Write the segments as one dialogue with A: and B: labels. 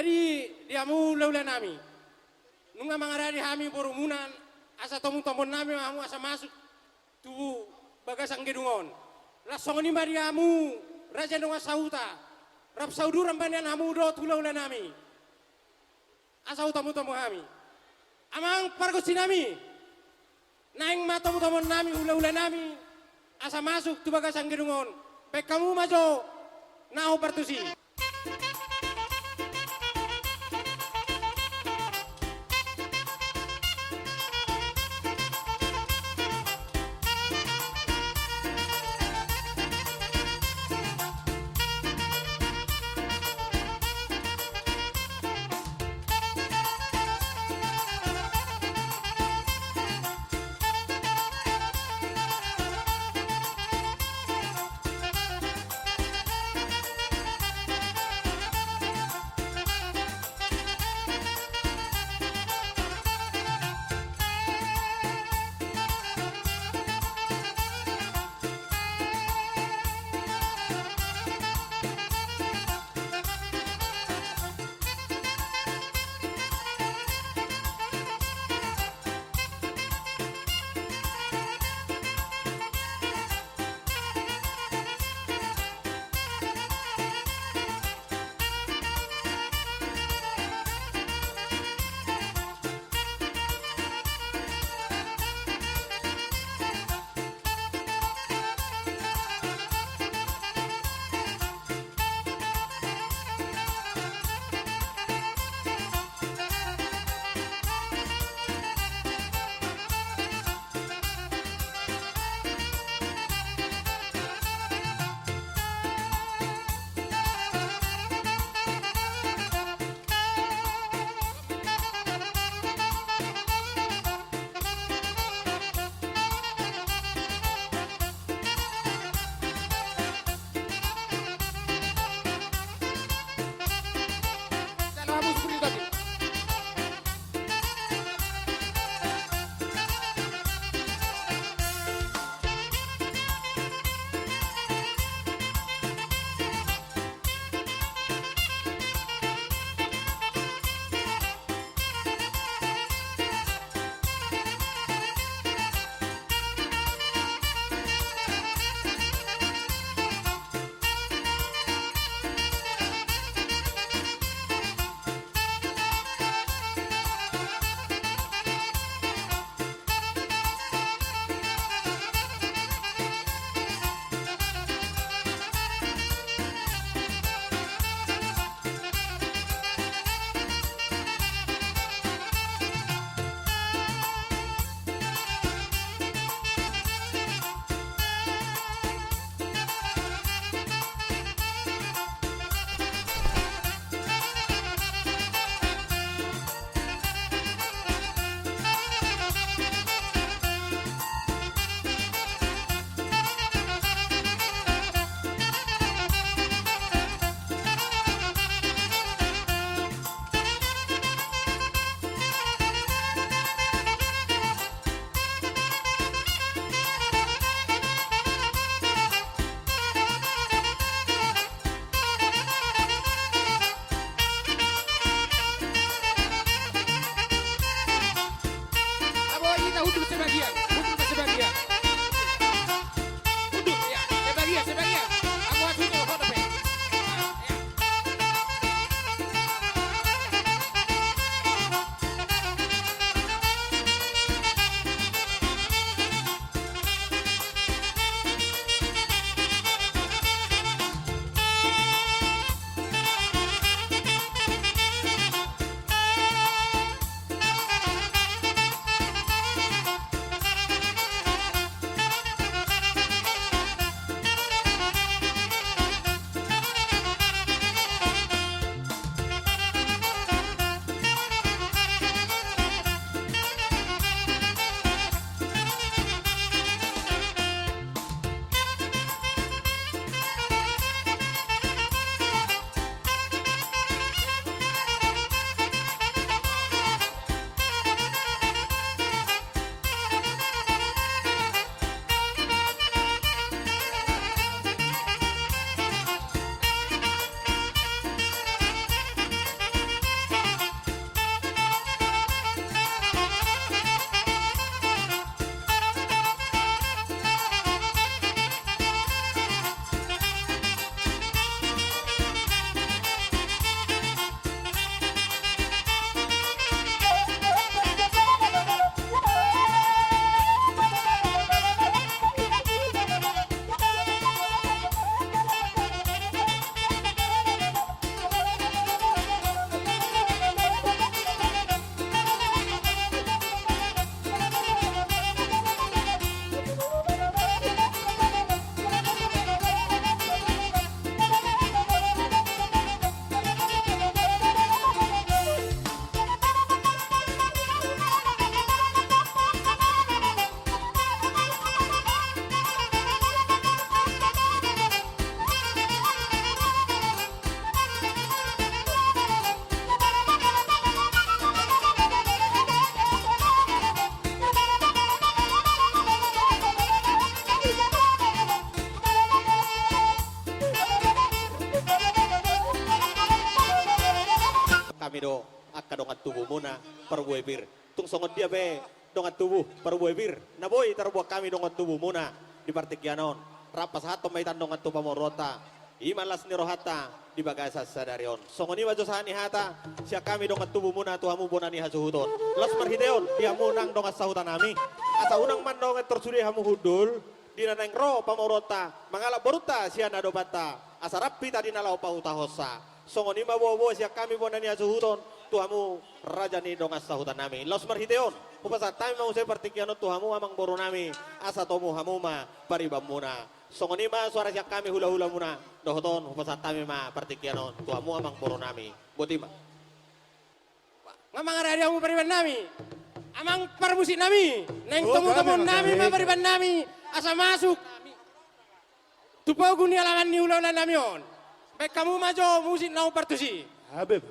A: Jadi dia mula ulah nami. Nunga mangarari hami borumunan asa tomun-tomun nami mamu asa masuk tu bagasang gedungon. Lasong ni Mariamu raja nunga sauta. Rap sauduran banyan hamu do tula ulah nami. Asa utamu-tamu hami. Amang pargo sinami. Naing matamu-tamu nami ulah-ulah nami. Asa masuk tu bagasang gedungon. Pek kamu majo nahu partusi.
B: do akka dongat tubuh muna perbuebir tung songot dia be dongat tubuh perbuebir na boy terbuat kami dongat tubuh muna di partikyanon rapas hato maitan dongat tubuh morota imanlas ni rohata di bagasa sadarion songoni wajo sahani hata sia kami dongat tubuh muna tuhamu bonani hasuhuton las marhideon dia munang dongat sahutan nami asa unang man dongat tersudi hamu hudul di naneng ro pamorota mangala boruta sia nadobata asa rapi tadi nalau pauta hosa songoni mabobo sia kami bonani hasuhuton tuhamu raja ni dongat sahutan nami las marhideon upasa tami mau saya partikyanon tuhamu amang boru nami asa tomu hamuma paribamuna songoni ma suara siak kami hula-hula muna dohoton upasa tami ma partikyanon tuamu amang poro nami botima
A: ngamang ari amu pariban nami amang parmusik nami neng temu-temu nami ma pariban nami asa masuk tupagu ni alaman ni hula-hula nami on baik kamu majo musik nau partusi
C: Habib.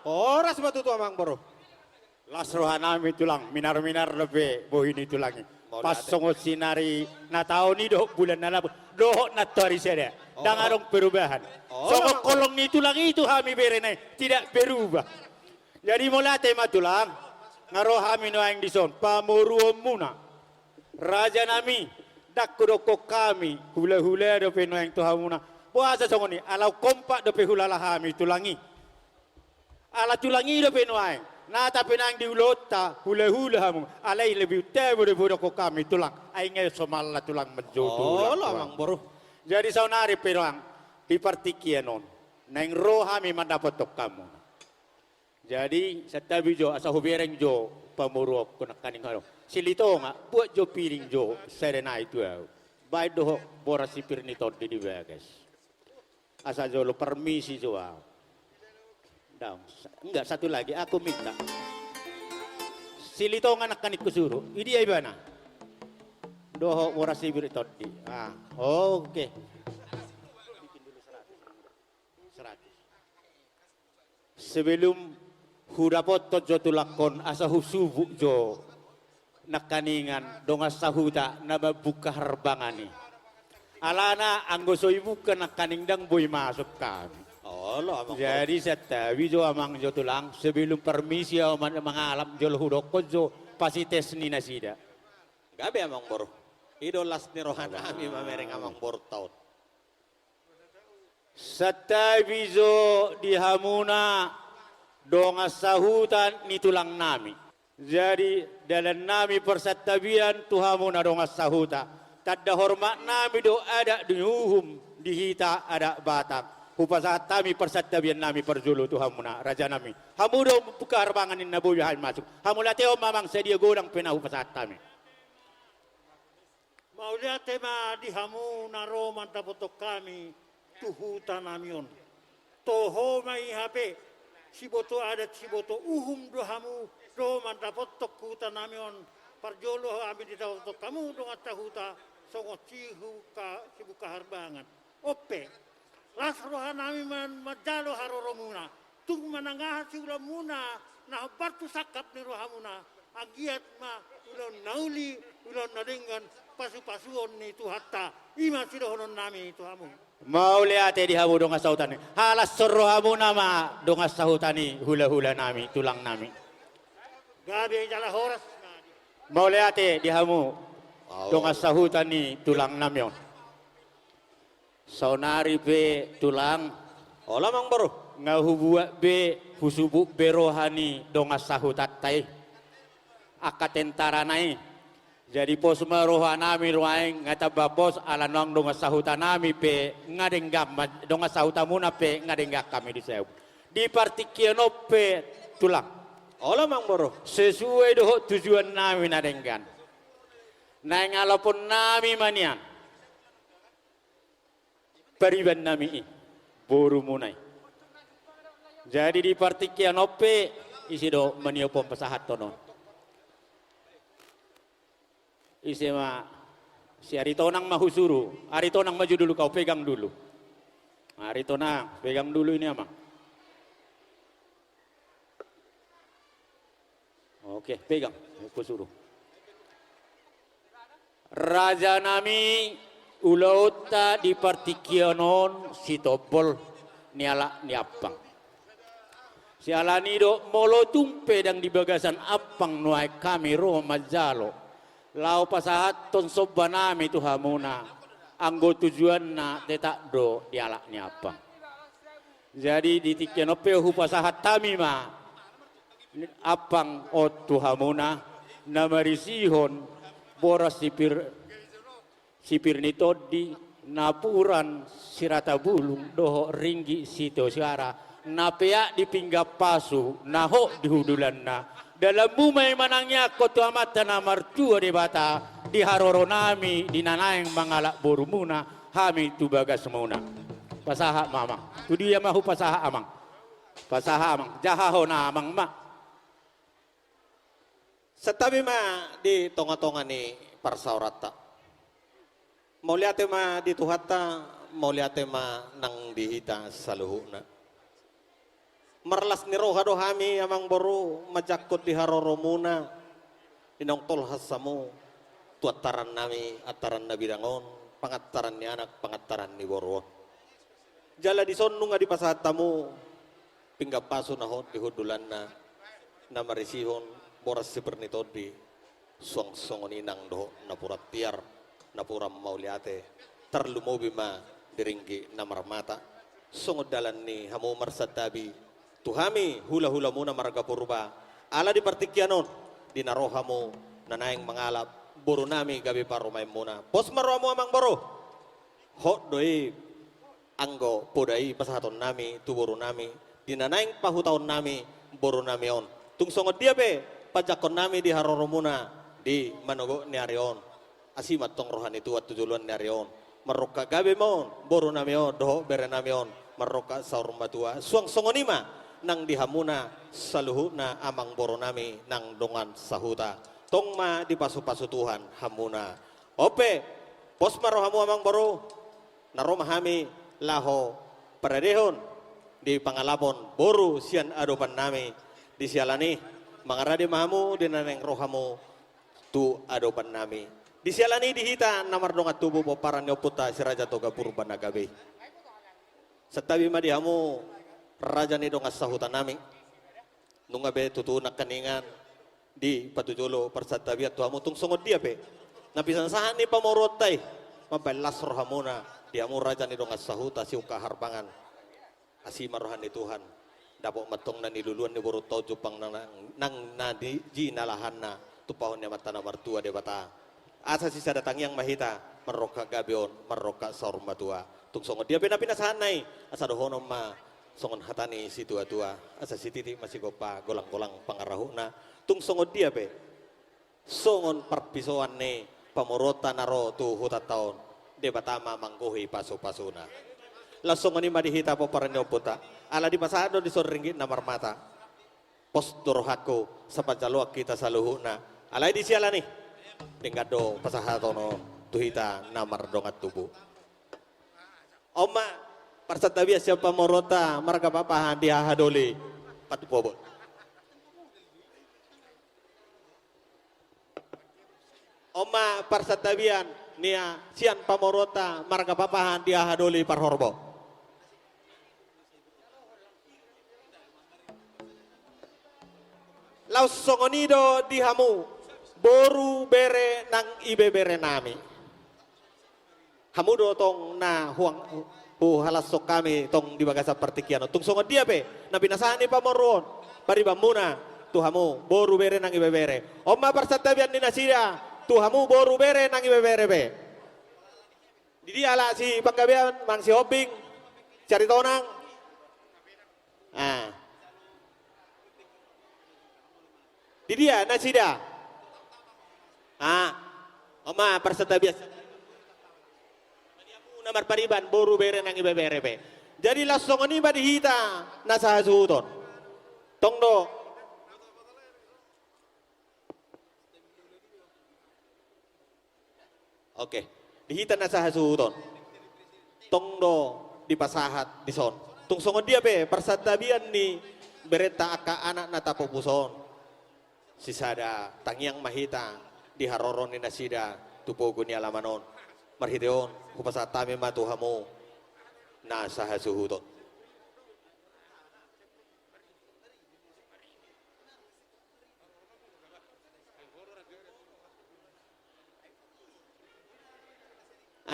B: Oras batu tu amang boro.
C: Las rohanami tulang minar-minar lebih bohini tulangi.
B: Mau
C: Pas
B: lihat,
C: songot sinari na tahun ni doh bulan na doh na tori seda.
B: Oh.
C: Dan arong perubahan.
B: Oh,
C: Songot
B: lamang.
C: kolong ni tulang itu kami berene tidak berubah. Jadi mulai tema tulang ngaroh kami no yang dison pamuruom muna. Raja nami dak kudoko kami hula-hula do peno yang tuhamuna. Puasa songot ni alau kompak do pe hulala kami tulangi. Ala tulangi do peno ay. Na tapi nang diulota hula-hula hamu alai lebih tebo daripada ko kami tulang ai ngai somalla tulang menjodoh
B: Oh, lamang boro.
C: jadi saunari perang di partikianon nang roh kami mendapat tok kamu jadi setabi jo asa hubereng jo pamurok ko nakaning halo silito nga buat jo piring jo serena itu bai do bora sipir ni tod di bagas asa jo lo permisi jo Daw. Enggak, satu lagi aku minta. Silitongan akan ikut suruh. Ini ay bana. Doho warasi biri todi. Ah, oke. Bikin dulu 100. Sebelum hudapot jo tulakon asa husubu jo nakaningan donga sahuta na mabuka harbangani. Alana anggoso ibu ka nakaningdang boy masuk kami.
B: Oh, lo amang boro.
C: Jadi setawi jo amang jo tulang sebelum permisi aman mengalam jo hudok jo pasti tes ni nasida.
B: Gabe amang boro. Idolas ni rohana kami mamereng amang boro taon.
C: Setawi jo dihamuna donga sahutan ni tulang nami. Jadi dalam nami persatabian tuhamuna donga sahuta. Tadda hormat nami do ada dihuhum dihita ada batang. Upasa kami persatabian nami perjulu tuhamuna raja nami. Hamu do buka harbangan in nabuy hay masuk. Hamu lateo mamang sedia godang pena upasa kami.
D: Maulia tema di hamu na roman tapotok kami tuhuta namion. Toho mai hape siboto adat siboto uhum do hamu roman tapotok kuta namion. Parjolo kami di tapotok kamu dongat tahuta songot cihu ka sibuka harbangan. Ope. Las rohanami man majalo haroromuna. Tung manangahat si ulam muna. Na bartu sakap ni rohamuna. Agiat ma ulan nauli ulan naringan pasu-pasuon ni tuhatta. Ima sidohonon nami tuhamu.
C: Mau lihat di hamu donga sahutan. Halas soro hamu nama donga sahutani hula-hula nami tulang nami.
D: Gabi jala horas.
C: Mau lihat di hamu
B: Oh.
C: donga sahutani tulang namion. Saunari be tulang
B: Oh, lamang boro.
C: ngahubuat be husubu berohani donga sahutat tai akatentara nai jadi pos merohanami ruaing ngata babos ala nong donga sahutanami pe ngadenggam donga sahutamuna pe ngadenggak kami di sew di partikiano pe tulang
B: Oh, lamang boro.
C: sesuai doh tujuan nami nadenggan nai ngalapun nami manian pariban nami boru munai. Jadi di partikian ope isi do maniopom pesahat tono. Isi ma si Aritonang mahusuru, Aritonang maju dulu kau pegang dulu. Aritonang pegang dulu ini amang. Oke pegang, aku suruh. Raja nami ulauta di partikianon si topol niala ni apang. Si alani do molo tumpe dang di bagasan apang nuai kami roh majalo. Lau pasahat ton sobanami tu hamuna. Anggo tujuan na tetak do dialak ni apang. Jadi di tikianope hu pasahat tami ma apang o tu hamuna namarisihon boras sipir ni todi napuran sirata bulung doho ringgi sito siara napea di pinggap pasu naho di hudulan na dalam bumai manangnya kotu amata na martua di bata di haroro nami di nanayang mangalak borumuna hami tu bagas muna pasaha mamang tu dia mahu pasaha amang jahaho na amang ma
B: Setabi ma di tonga-tonga ni parsaurata. Mau lihat ma di tuhata, mau lihat ma nang dihita saluhuna. marlas ni roha do hami amang boru majakot di haroromuna inong tol hasamu tuataran nami ataran na bidangon pangataran ni anak pangataran ni boru jala di son nga di pasatamu pinggapaso na hon di hudulan na marisihon boras si pernitodi suang songon inang do na purat tiar na puram mauliate terlumobi ma diringgi na marmata songod dalan ni hamu marsadabi tuhami hula-hula muna marga purba ala di partikyanon dinarohamu nanaing mangalap buru nami gabi parumay muna pos maromo amang boro hot doi anggo podai pasahaton nami tuburu nami dinanaing pahutaon nami buru nami on tung songod dia be pajakon nami di haroromuna di manogo ni arion asimat tong rohani tuat tujuluan ni arion maroka gabe mon boru namio doho bere namion maroka saur matua suang songonima nang dihamuna saluhu na amang boru nami nang dongan sahuta tong ma dipasu-pasu Tuhan hamuna ope pos marohamu amang boru naromahami laho paradehon di pangalapon boru sian adopan nami di sialani mangarade mahamu dinaneng rohamu tu adopan nami di sialani dihita namar dongat tubuh boparan yoputa si raja toga purba nagabe setabi madihamu raja ni dongat sahutan nami nungabe tutu nakaningan di patujolo persatabiat tuhamu tung songod dia pe napisan sahan ni pamorotai mabelas rohamuna diamu raja ni dongat sahuta si uka harbangan asima rohani Tuhan dapok matong na niluluan ni buru tau jupang nang na di jinalahan na tupahon ni mata na martua debata asa sisa datang yang mahita meroka gabion meroka saur matua tung songon dia pina sahanay asa dohonom ma songon hatani si tua-tua asa si titi masih gopa golang-golang pangarahu na tung songon dia pe songon perpisoan ne pamorota naro tu hutat taon debatama mangkuhi pasu-pasuna langsung ni madihita po paranyo puta ala di pasado di soringgit na marmata pos dorohako sa panjaluak kita sa luhuna alay di siya nih tingado pasahatono tuhita namar dongat tubuh oma parsatabias siapa morota marga papahan dia hadoli patupobot oma parsatabian nia sian pamorota marga papahan dia hadoli parhorbo laus songonido dihamu boru bere nang ibe bere nami hamudo tong na huang halasok kami tong di bagasa partikiano tung songon dia pe na binasahan ni pamoron paribamuna tuhamu boru bere nang ibe bere omma parsatabian ni nasida tuhamu boru bere nang ibe bere pe di ala si panggabian mang si hobing cari tonang di dia nasida oma parsatabias namar pariban boru bere nang ibe bere pe jadi langsung ini badihita nasa hasuton tongdo oke dihita nasa hasuton tongdo di pasahat di son tung songon dia pe parsatabian ni bereta aka anak nata popuson sisada tangyang mahita di haroron ni nasida tupogo ni alamanon marhideon kupasatami matuhamu nasa hasuhuton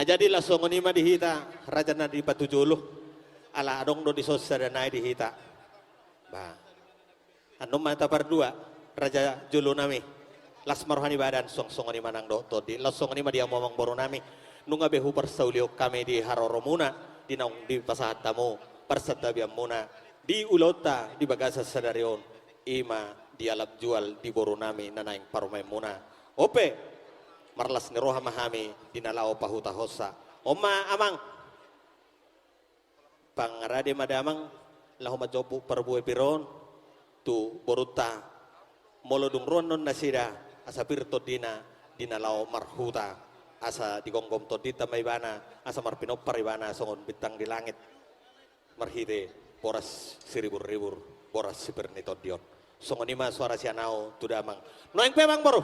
B: jadi langsung ni dihita raja na di patujuluh ala adong do di sosadanay dihita ba anong mata pardua raja julu nami las marohani badan song ni manang do todi langsung ni dia momong boro nami nunga behu persaulio kami di haroromuna di naung di pasahat tamu persatabiam muna di ulota di bagasa sadarion ima di alap jual di boro nami nanaing parumay muna ope marlas ni roha mahami di nalao pahuta hosa oma amang pangarade madamang lahu majopu perbuwe piron tu boruta molodung ronon nasida asa pirto dina dinalao marhuta asa digonggom to dita maibana asa marpinopar ibana songon bintang di langit marhide poras siribur-ribur boras si Bernito Dion. Songonima suara sianao tudamang. Noeng pemang baru.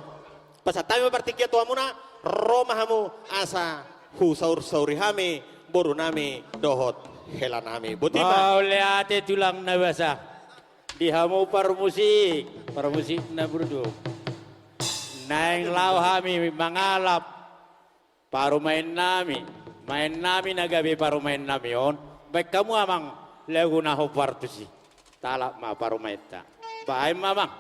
B: Pasat tayo partikia tua muna Roma hamu asa hu sauri hami boru nami dohot hela nami. Butima.
C: Mau lihat tulang nabasa. Di hamu parmusik na burdo. Naing lau hami mangalap paru main nami nagabi paru main nami on. Baik kamu amang lagu naho partusi. Talak ma paru main ta. Baik mamang.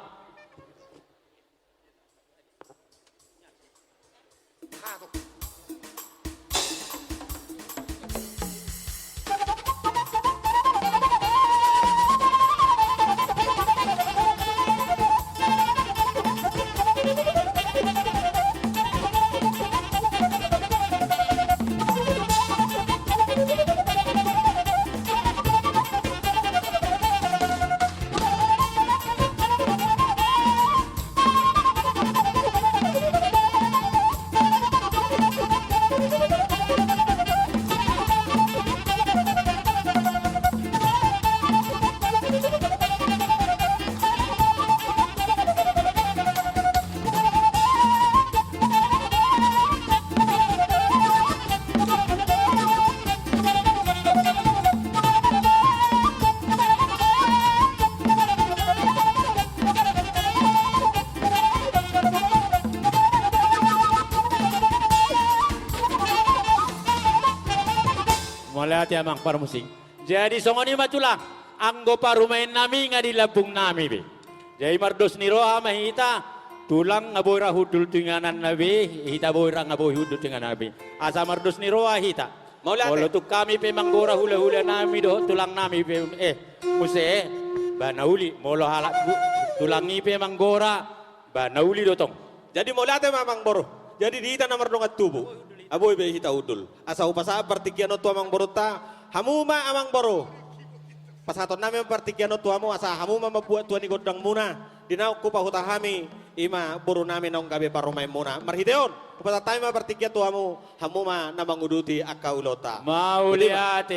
C: Malihat ya mang parmusing. Jadi songoni matulang anggo parumain nami nga di labung nami be. Jadi mardos ni roha mahita tulang ngaboy hudul tinganan nabi hita boy ngaboy hudul tinganan nabi. Asa mardos ni roha hita. Kalau tu kami pe manggora hula-hula nami do tulang nami pe muse banauli molo halak tulang ni pe manggora banauli do tong.
B: Jadi molihat ya mamang boru. Jadi di hita nomor dongat tubuh. Aboy be hita udul. Asa upasa partikiano tu amang boruta hamuma amang boru. Pasaton nami partikiano tu amu asa hamuma mabuat tuan godang muna. Dinau ku pahuta hami ima boru nami nong gabe parumay muna. Marhideon upasa tayo partikiano tu amu hamuma namang uduti akaulota.
C: Mau lihat